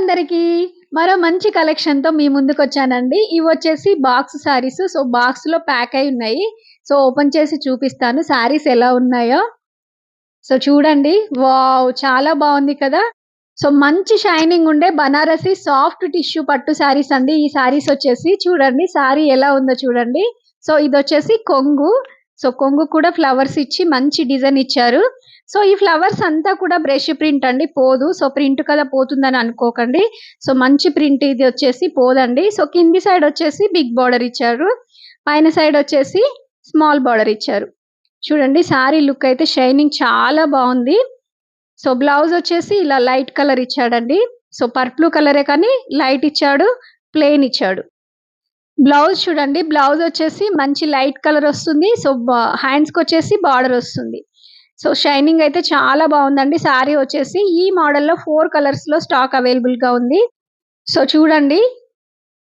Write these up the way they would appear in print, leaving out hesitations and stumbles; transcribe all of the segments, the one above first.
అందరికీ మరో మంచి కలెక్షన్‌తో మీ ముందుకొచ్చానండి. ఇవొచ్చేసి బాక్స్ శారీస్. సో, బాక్స్‌లో ప్యాక్ అయ్యి ఉన్నాయి. సో, ఓపెన్ చేసి చూపిస్తాను శారీస్ ఎలా ఉన్నాయో. సో, చూడండి. వావ్! చాలా బావుంది కదా! సో, మంచి షైనింగ్ ఉండే బనారసి సాఫ్ట్ టిష్యూ పట్టు శారీస్ అండి. ఈ శారీస్ వచ్చేసి చూడండి. శారీ ఎలా ఉందో చూడండి. సో, ఇదొచ్చేసి కొంగు. సో, కొంగు కూడా ఫ్లవర్స్ ఇచ్చి మంచి డిజైన్ ఇచ్చారు. సో, ఈ ఫ్లవర్స్ అంతా కూడా బ్రష్ ప్రింట్ అండి. పోదు. సో, ప్రింట్ కదా పోతుందని అనుకోకండి. సో, మంచి ప్రింట్ ఇది వచ్చేసి పోదండి. సో, కింది సైడ్ వచ్చేసి బిగ్ బార్డర్ ఇచ్చారు. పైన సైడ్ వచ్చేసి స్మాల్ బార్డర్ ఇచ్చారు. చూడండి శారీ లుక్ అయితే షైనింగ్ చాలా బావుంది. సో, బ్లౌజ్ వచ్చేసి ఇలా లైట్ కలర్ ఇచ్చాడండి. సో, పర్పుల్ కలరే కానీ లైట్ ఇచ్చాడు. ప్లెయిన్ ఇచ్చాడు. బ్లౌజ్ చూడండి. బ్లౌజ్ వచ్చేసి మంచి లైట్ కలర్ వస్తుంది. సో, హ్యాండ్స్‌కొచ్చేసి బార్డర్ వస్తుంది. సో, షైనింగ్ అయితే చాలా బావుందండి. శారీ వచ్చేసి ఈ మోడల్‌లో 4 కలర్స్‌లో స్టాక్ అవైలబుల్‌గా ఉంది. సో, చూడండి.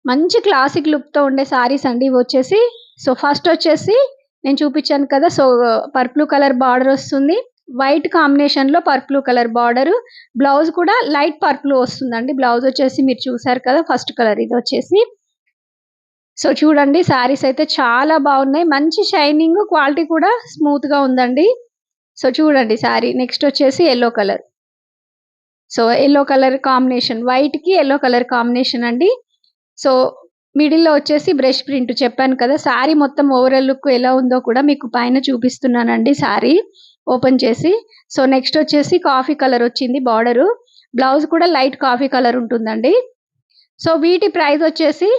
మంచి క్లాసిక్ లుక్‌తో ఉండే శారీస్ అండి ఇవొచ్చేసి. సో, ఫస్ట్ వచ్చేసి నేను చూపించాను కదా! సో, పర్పుల్ కలర్ బార్డర్ వస్తుంది. వైట్ కాంబినేషన్‌లో పర్పుల్ కలర్ బార్డరు. బ్లౌజ్ కూడా లైట్ పర్పుల్ వస్తుందండి. బ్లౌజ్ వచ్చేసి మీరు చూసారు కదా! First colour ఇదొచ్చేసి. సో, చూడండి శారీస్ అయితే చాలా బావున్నాయి. మంచి షైనింగ్, క్వాలిటీ కూడా స్మూత్‌గా ఉందండి. సో, చూడండి శారీ. నెక్స్ట్ వచ్చేసి yellow colour. So, yellow colour combination. వైట్‌కి యెల్లో కలర్ కాంబినేషన్ అండి. సో, మిడిల్‌లో వచ్చేసి బ్రష్ ప్రింట్ చెప్పాను కదా! శారీ మొత్తం ఓవరాల్ లుక్ ఎలా ఉందో కూడా మీకు పైన చూపిస్తున్నానండి శారీ ఓపెన్ చేసి. సో, నెక్స్ట్ వచ్చేసి కాఫీ కలర్ వచ్చింది బార్డరు. బ్లౌజ్ కూడా లైట్ కాఫీ కలర్ ఉంటుందండి. సో, వీటి ప్రైస్ వచ్చేసి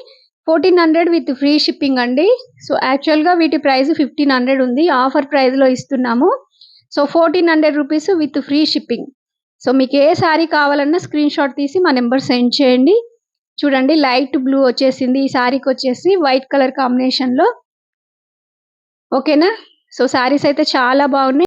1400 విత్ ఫ్రీ షిప్పింగ్ అండి. సో, యాక్చువల్‌గా వీటి ప్రైస్ 1500 ఉంది. ఆఫర్ ప్రైస్‌లో ఇస్తున్నాము. So, 1400 rupees with free shipping. So, మీకు ఏ శారీ కావాలన్నా స్క్రీన్‌షాట్ తీసి మా నంబర్ సెండ్ చేయండి. చూడండి లైట్ బ్లూ వచ్చేసింది. ఈ శారీకొచ్చేసి వైట్ కలర్ కాంబినేషన్‌లో. ఓకేనా? సో, శారీస్ అయితే చాలా బాగున్నాయి.